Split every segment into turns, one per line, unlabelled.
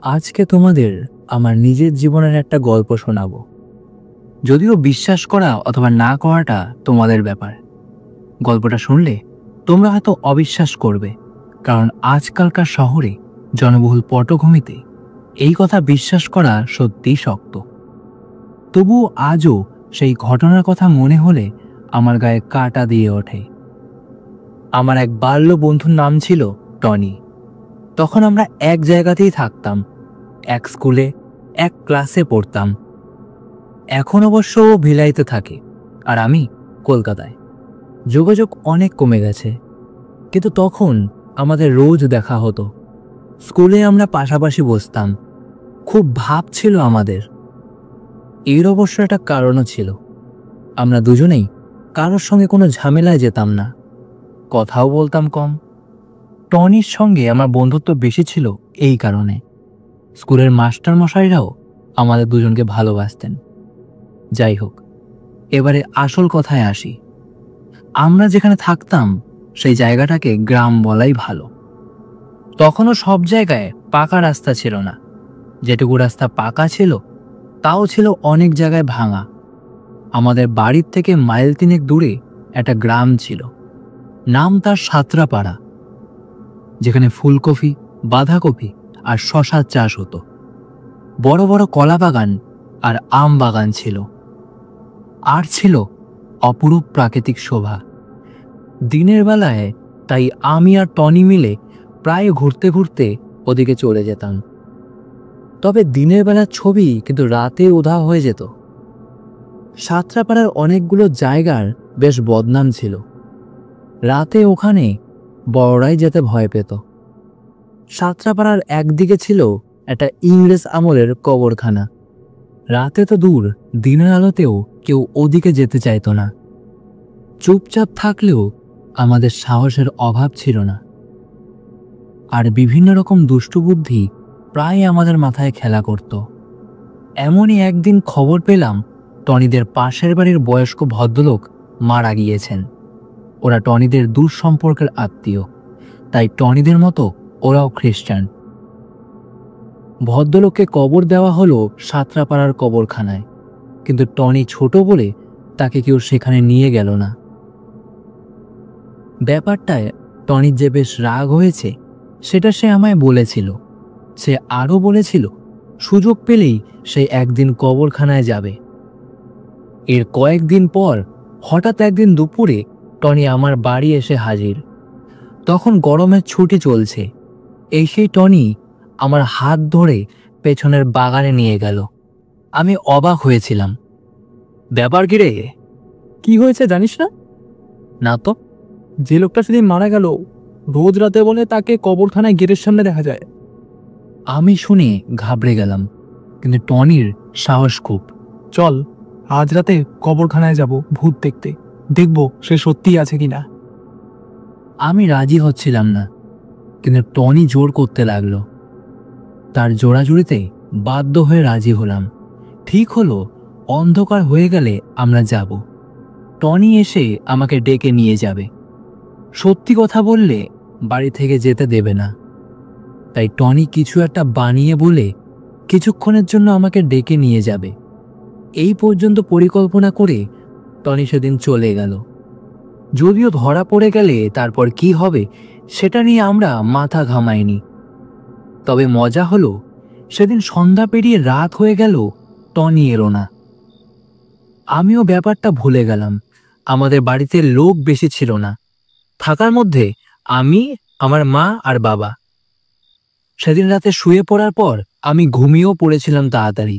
আজকে তোমাদের আমার নিজের জীবনের একটা গল্প শোনাবো। যদিও বিশ্বাস করা অথবা না করাটা তোমাদের ব্যাপার। গল্পটা শুনলে তোমরা হয়তো অবিশ্বাস করবে, কারণ আজকালকার শহরে জনবহুল পটভূমিতে এই কথা বিশ্বাস করা সত্যিই শক্ত। তবুও আজও সেই ঘটনার কথা মনে হলে আমার গায়ে কাঁটা দিয়ে ওঠে। আমার এক বাল্য বন্ধুর নাম ছিল টনি। তখন আমরা এক জায়গাতেই থাকতাম, এক স্কুলে, এক ক্লাসে পড়তাম। এখন অবশ্য ও ভিলাইতে থাকে আর আমি কলকাতায়। যোগাযোগ অনেক কমে গেছে, কিন্তু তখন আমাদের রোজ দেখা হতো। স্কুলে আমরা পাশাপাশি বসতাম, খুব ভাব ছিল আমাদের। এর অবশ্য একটা কারণও ছিল, আমরা দুজনেই কারোর সঙ্গে কোনো ঝামেলায় যেতাম না, কথাও বলতাম কম। টনির সঙ্গে আমার বন্ধুত্ব বেশি ছিল এই কারণে। স্কুলের মাস্টার মশাইরাও আমাদের দুজনকে ভালোবাসতেন। যাই হোক, এবারে আসল কথায় আসি। আমরা যেখানে থাকতাম সেই জায়গাটাকে গ্রাম বলাই ভালো। তখনও সব জায়গায় পাকা রাস্তা ছিল না, যেটুকু রাস্তা পাকা ছিল তাও ছিল অনেক জায়গায় ভাঙা। আমাদের বাড়ির থেকে মাইল তিনেক দূরে একটা গ্রাম ছিল, নাম তার সাঁতরাপাড়া, যেখানে ফুলকপি, বাঁধাকপি আর শশার চাষ হতো। বড় বড় কলা বাগান আর আম বাগান ছিল, আর ছিল অপরূপ প্রাকৃতিক শোভা। দিনের বেলায় তাই আমি আর টনি মিলে প্রায় ঘুরতে ঘুরতে ওদিকে চলে যেতাম। তবে দিনের বেলার ছবি কিন্তু রাতে উধাও হয়ে যেত। সাঁতরাপাড়ার অনেকগুলো জায়গার বেশ বদনাম ছিল। রাতে ওখানে বড়রাই যেতে ভয় পেত। সাঁতরাপাড়ার একদিকে ছিল একটা ইংরেজ আমলের কবরখানা। রাতে তো দূর, দিনের আলোতেও কেউ ওদিকে যেতে চাইতো না। চুপচাপ থাকলেও আমাদের সাহসের অভাব ছিল না। আর বিভিন্ন রকম দুষ্টুবুদ্ধি প্রায় আমাদের মাথায় খেলা করত। এমনই একদিন খবর পেলাম টনিদের পাশের বাড়ির বয়স্ক ভদ্রলোক মারা গিয়েছেন। ওরা টনিদের দূর সম্পর্কের আত্মীয়, তাই টনিদের মতো ওরাও খ্রিস্টান। ভদ্রলোককে কবর দেওয়া হলো সাঁতরাপাড়ার কবরখানায়, কিন্তু টনি ছোট বলে তাকে কেউ সেখানে নিয়ে গেল না। ব্যাপারটায় টনির যে বেশ রাগ হয়েছে সেটা সে আমায় বলেছিল। সে আরও বলেছিল সুযোগ পেলেই সে একদিন কবরখানায় যাবে। এর কয়েকদিন পর হঠাৎ একদিন দুপুরে টনি আমার বাড়ি এসে হাজির। তখন গরমের ছুটি চলছে। এই সেই টনি আমার হাত ধরে পেছনের বাগানে নিয়ে গেল। আমি অবাক হয়েছিলাম। ব্যাপার কি রে?
কি হয়েছে জানিস না?
না তো।
যে লোকটা সেদিন মারা গেল, রোজ রাতে বলে তাকে কবরখানায় গেটের সামনে দেখা যায়।
আমি শুনে ঘাবড়ে গেলাম, কিন্তু টনির সাহস খুব।
চল আজ রাতে কবরখানায় যাব ভূত দেখতে, দেখবো সে সত্যিই আছে কিনা।
আমি রাজি হচ্ছিলাম না, কিন্তু টনি জোর করতে লাগলো। তার জোড়াজুড়িতে বাধ্য হয়ে রাজি হলাম। ঠিক হলো, অন্ধকার হয়ে গেলে আমরা যাব। টনি এসে আমাকে ডেকে নিয়ে যাবে। সত্যি কথা বললে বাড়ি থেকে যেতে দেবে না। তাই টনি কিছু একটা বানিয়ে বলে কিছুক্ষণের জন্য আমাকে ডেকে নিয়ে যাবে। এই পর্যন্ত পরিকল্পনা করে টনি সেদিন চলে গেল। যদিও ধরা পড়ে গেলে তারপর কি হবে সেটা নিয়ে আমরা মাথা ঘামাইনি। তবে মজা হলো, সেদিন সন্ধ্যা পেরিয়ে রাত হয়ে গেল, টনি এলো না। আমিও ব্যাপারটা ভুলে গেলাম। আমাদের বাড়িতে লোক বেশি ছিল না, থাকার মধ্যে আমি, আমার মা আর বাবা। সেদিন রাতে শুয়ে পড়ার পর আমি ঘুমিয়েও পড়েছিলাম তাড়াতাড়ি।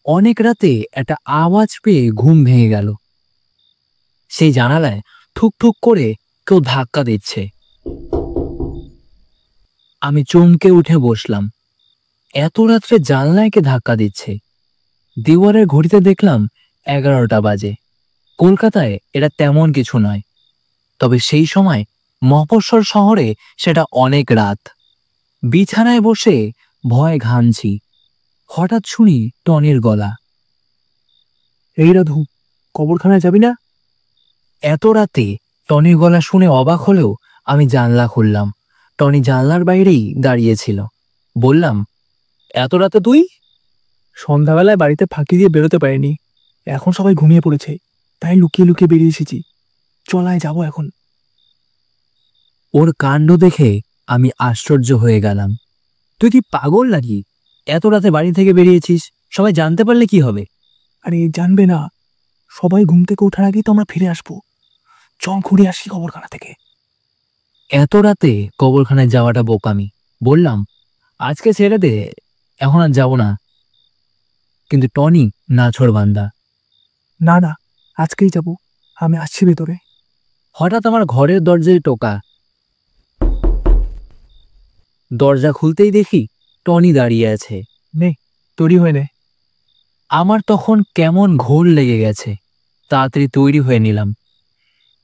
অনেক রাতে একটা আওয়াজ পেয়ে ঘুম ভেঙে গেল। সেই জানালায় ঠুক ঠুক করে কেউ ধাক্কা দিচ্ছে। আমি চমকে উঠে বসলাম। এত রাত্রে জানলায় কে ধাক্কা দিচ্ছে? দেওয়ালের ঘড়িতে দেখলাম 11টা বাজে। কলকাতায় এটা তেমন কিছু নয়, তবে সেই সময় মফস্বল শহরে সেটা অনেক রাত। বিছানায় বসে ভয় ঘামছি। হঠাৎ শুনি টনির গলা।
এই রাধু, কবরখানায় যাবি না?
এত রাতে টনির গলা শুনে অবাক হলেও আমি জানলা খুললাম। টনি জানলার বাইরেই দাঁড়িয়েছিল। বললাম, এত রাতে তুই?
সন্ধ্যাবেলায় বাড়িতে ফাঁকি দিয়ে বেরোতে পারিনি, এখন সবাই ঘুমিয়ে পড়েছে, তাই লুকিয়ে লুকিয়ে বেরিয়ে এসেছি। চলায় যাবো এখন।
ওর কাণ্ড দেখে আমি আশ্চর্য হয়ে গেলাম। তুই কি পাগল নাকি? এত রাতে বাড়ি থেকে বেরিয়েছিস, সবাই জানতে পারলে কি হবে?
আরে জানবে না, সবাই ঘুম থেকে ওঠার আগেই তো আমরা ফিরে আসবো। চল ঘুরে আসি কবরখানা থেকে।
এত রাতে কবরখানায় যাওয়াটা বোকামি। বললাম, আজকে ছেড়ে দে, এখন আর যাব না। কিন্তু টনি নাছোড়বান্দা।
না না, আজকেই যাব, আমি আসছি ভেতরে।
হঠাৎ আমার ঘরের দরজায় টোকা। দরজা খুলতেই দেখি টনি দাঁড়িয়ে আছে।
নে, তৈরি হয়ে নে।
আমার তখন কেমন ঘোর লেগে গেছে। তাড়াতাড়ি তৈরি হয়ে নিলাম।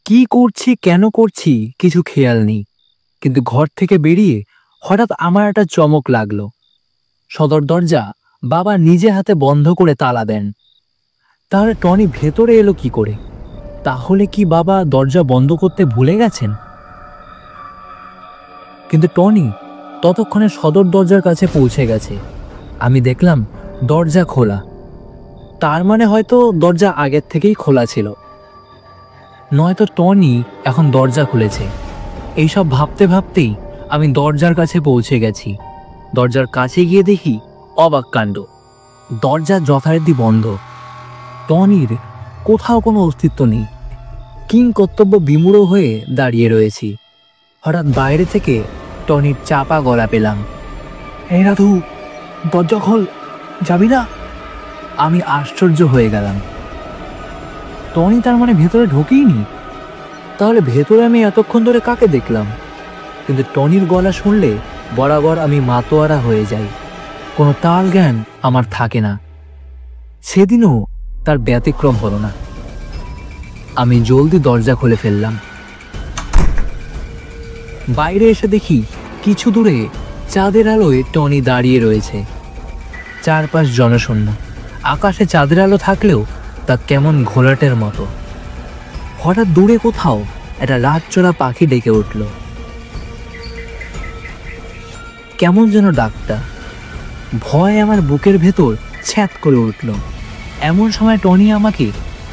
কি করছি, কেন করছি কিছু খেয়াল নেই, কিন্তু ঘর থেকে বেরিয়ে হঠাৎ আমার একটা চমক লাগলো। সদর দরজা বাবা নিজে হাতে বন্ধ করে তালা দেন। তাহলে টনি ভেতরে এলো কি করে? তাহলে কি বাবা দরজা বন্ধ করতে ভুলে গেছেন? কিন্তু টনি ততক্ষণে সদর দরজার কাছে পৌঁছে গেছে। আমি দেখলাম দরজা খোলা। তার মানে হয়তো দরজা আগের থেকেই খোলা ছিল, নয়তো টনি এখন দরজা খুলেছে। এইসব ভাবতে ভাবতেই আমি দরজার কাছে পৌঁছে গেছি। দরজার কাছে গিয়ে দেখি অবাক কাণ্ড, দরজা যথারীতি বন্ধ। টনির কোথাও কোনো অস্তিত্ব নেই। কিং কর্তব্য বিমূঢ় হয়ে দাঁড়িয়ে রয়েছি। হঠাৎ বাইরে থেকে টনির চাপা গলা পেলাম।
এই রাধু, দরজা খোল, যাবি না?
আমি আশ্চর্য হয়ে গেলাম। টনি তার মানে ভেতরে ঢোকেইনি? তাহলে ভেতরে আমি এতক্ষণ ধরে কাকে দেখলাম? কিন্তু টনির গলা শুনলে বরাবর আমি মাতোয়ারা হয়ে যাই, কোনো তাল জ্ঞান আমার থাকে না। সেদিনও তার ব্যতিক্রম হলো না। আমি জলদি দরজা খুলে ফেললাম। বাইরে এসে দেখি কিছু দূরে চাঁদের আলোয় টনি দাঁড়িয়ে রয়েছে। চারপাশ জনশূন্য। আকাশে চাঁদের আলো থাকলেও তা কেমন ঘোলাটের মতো। হঠাৎ দূরে কোথাও একটা রাতচরা পাখি ডেকে উঠল, কেমন যেন ডাকটা। ভয় আমার বুকের ভেতর ছ্যাঁত করে উঠল। এমন সময় টনি আমাকে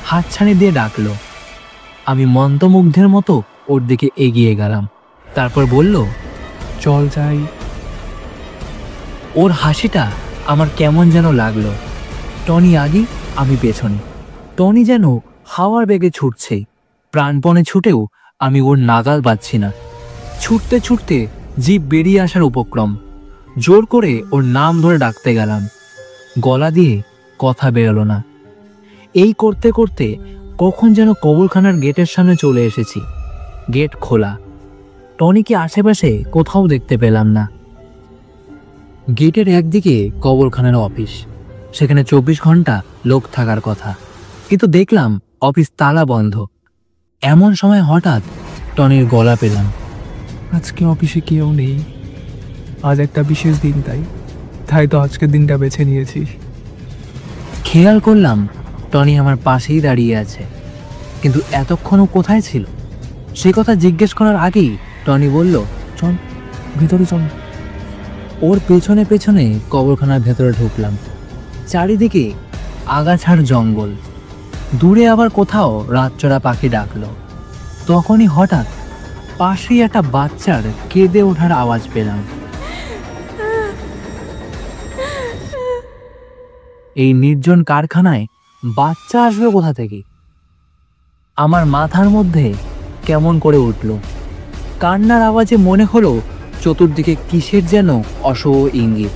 হাতছানি দিয়ে ডাকলো। আমি মন্ত্রমুগ্ধের মতো ওর দিকে এগিয়ে গেলাম। তারপর বলল,
চল যাই।
ওর হাসিটা আমার কেমন যেন লাগলো। টনি আগে, আমি পেছনে। টনি যেন হাওয়ার বেগে ছুটছে। প্রাণপণে ছুটেও আমি ওর নাগাল পাচ্ছি না। ছুটতে ছুটতে জিভ বেরিয়ে আসার উপক্রম। জোর করে ওর নাম ধরে ডাকতে গেলাম, গলা দিয়ে কথা বেরোলো না। এই করতে করতে কখন যেন কবরখানার গেটের সামনে চলে এসেছি। গেট খোলা। টনিকে আশেপাশে কোথাও দেখতে পেলাম না। গেটের একদিকে কবরখানার অফিস, সেখানে 24 ঘন্টা লোক থাকার কথা, কিন্তু দেখলাম অফিস তালা বন্ধ। এমন সময় হঠাৎ টনির গলা পেলাম।
আজকে অফিসে কেউ নেই, আজ একটা বিশেষ দিন, তাই তো আজকের দিনটা বেছে নিয়েছিস।
খেয়াল করলাম টনি আমার পাশেই দাঁড়িয়ে আছে, কিন্তু এতক্ষণও কোথায় ছিল? সে কথা জিজ্ঞেস করার আগেই টনি বলল,
চল ভেতরে চল।
ওর পেছনে পেছনে কবরখানার ভেতরে ঢুকলাম। চারিদিকে আগাছার জঙ্গল, দূরে আবার কোথাও রাতচরা পাখি ডাকলো। তখনই হঠাৎ পাশেই একটা বাচ্চার কেঁদে ওঠার আওয়াজ পেলাম। এই নির্জন কারখানায় বাচ্চা আসবে কোথা থেকে? আমার মাথার মধ্যে কেমন করে উঠল। কান্নার আওয়াজে মনে হলো চতুর্দিকে কিসের যেন অশুভ ইঙ্গিত।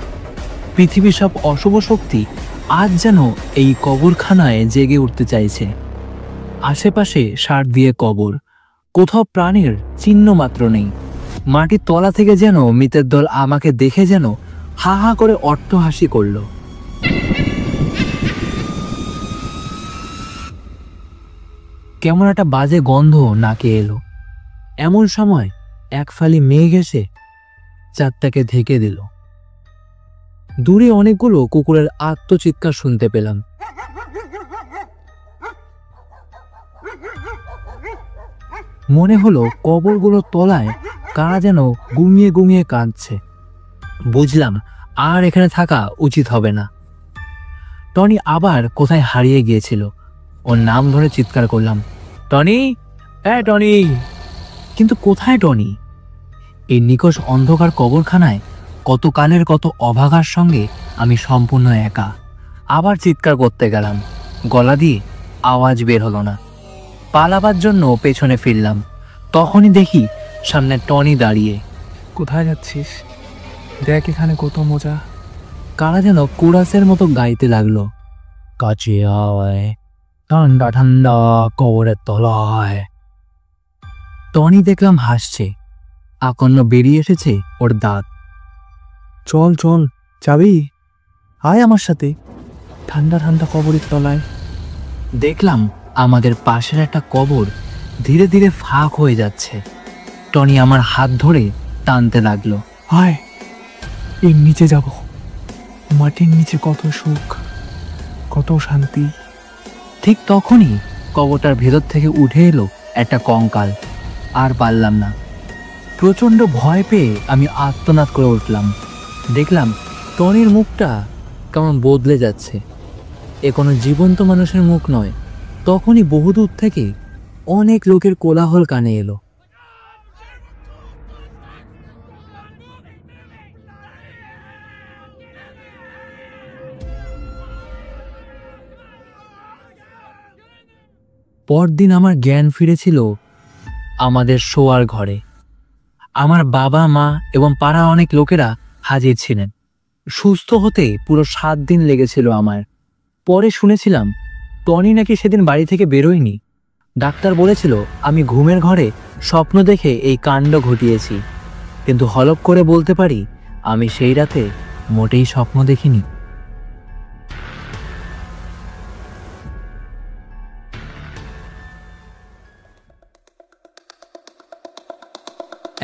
পৃথিবীর সব অশুভ শক্তি আজ যেন এই কবরখানায় জেগে উঠতে চাইছে। আশেপাশে সার দিয়ে কবর, কোথাও প্রাণের চিহ্ন মাত্র নেই। মাটির তলা থেকে যেন মৃতের দল আমাকে দেখে যেন হা হা করে অট্টহাসি করল। কেমন একটা বাজে গন্ধ নাকে এলো। এমন সময় এক ফালি মেঘ এসে চাঁদটাকে ঢেকে দিল। দূরে অনেকগুলো কুকুরের আর্তচিৎকার শুনতে পেলাম। মনে হলো কবরগুলোর তলায় কারা যেন গুমিয়ে গুমিয়ে কাঁদছে। বুঝলাম আর এখানে থাকা উচিত হবে না। টনি আবার কোথায় হারিয়ে গিয়েছিল। ওর নাম ধরে চিৎকার করলাম, টনি, হ্যাঁ টনি। কিন্তু কোথায় টনি? এই নিকষ অন্ধকার কবরখানায় কতকালের কত অভাগার সঙ্গে আমি সম্পূর্ণ একা। আবার চিৎকার করতে গেলাম, গলা দিয়ে আওয়াজ বের হলো না। পালাবার জন্য পেছনে ফিরলাম, তখনই দেখি সামনে টনি দাঁড়িয়ে।
কোথায় যাচ্ছিস? দেখ এখানে কত মজা।
কারা যেন কোরাসের মতো গাইতে লাগলো, কাছে আয় ঠান্ডা ঠান্ডা কবরের তলায়। টনি দেখলাম হাসছে, আকন্ন বেরিয়ে এসেছে ওর দাঁত।
চল চল, যাবি? আয় আমার সাথে ঠান্ডা ঠান্ডা কবরের তলায়।
দেখলাম আমাদের পাশের একটা কবর ধীরে ধীরে ফাঁক হয়ে যাচ্ছে। টনি আমার হাত ধরে টানতে লাগলো।
আয়, এর নিচে যাব। মাটির নিচে কত সুখ, কত শান্তি।
ঠিক তখনই কবরটার ভেতর থেকে উঠে এলো একটা কঙ্কাল। আর পারলাম না, প্রচণ্ড ভয় পেয়ে আমি আর্তনাদ করে উঠলাম। দেখলাম টনির মুখটা কেমন বদলে যাচ্ছে। এ কোনো জীবন্ত মানুষের মুখ নয়। তখনই বহুদূর থেকে অনেক লোকের কোলাহল কানে এলো। পরদিন আমার জ্ঞান ফিরেছিল আমাদের শোয়ার ঘরে। আমার বাবা মা এবং পাড়ার অনেক লোকেরা হাজির ছিলেন। সুস্থ হতে পুরো 7 দিন লেগেছিল আমার। পরে শুনেছিলাম টনি নাকি সেদিন বাড়ি থেকে বেরোয়নি। ডাক্তার বলেছিল আমি ঘুমের ঘরে স্বপ্ন দেখে এই কাণ্ড ঘটিয়েছি। কিন্তু হলপ করে বলতে পারি আমি সেই রাতে মোটেই স্বপ্ন দেখিনি।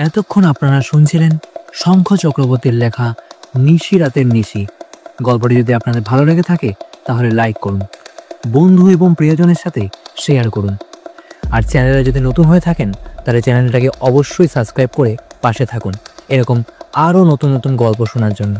এতক্ষণ আপনারা শুনছিলেন শঙ্খ চক্রবর্তীর লেখা নিশি রাতের নিশি। গল্পটি যদি আপনাদের ভালো লেগে থাকে তাহলে লাইক করুন, বন্ধু এবং প্রিয়জনের সাথে শেয়ার করুন। আর চ্যানেলে যদি নতুন হয়ে থাকেন তাহলে চ্যানেলটাকে অবশ্যই সাবস্ক্রাইব করে পাশে থাকুন এরকম আরও নতুন নতুন গল্প শোনার জন্য।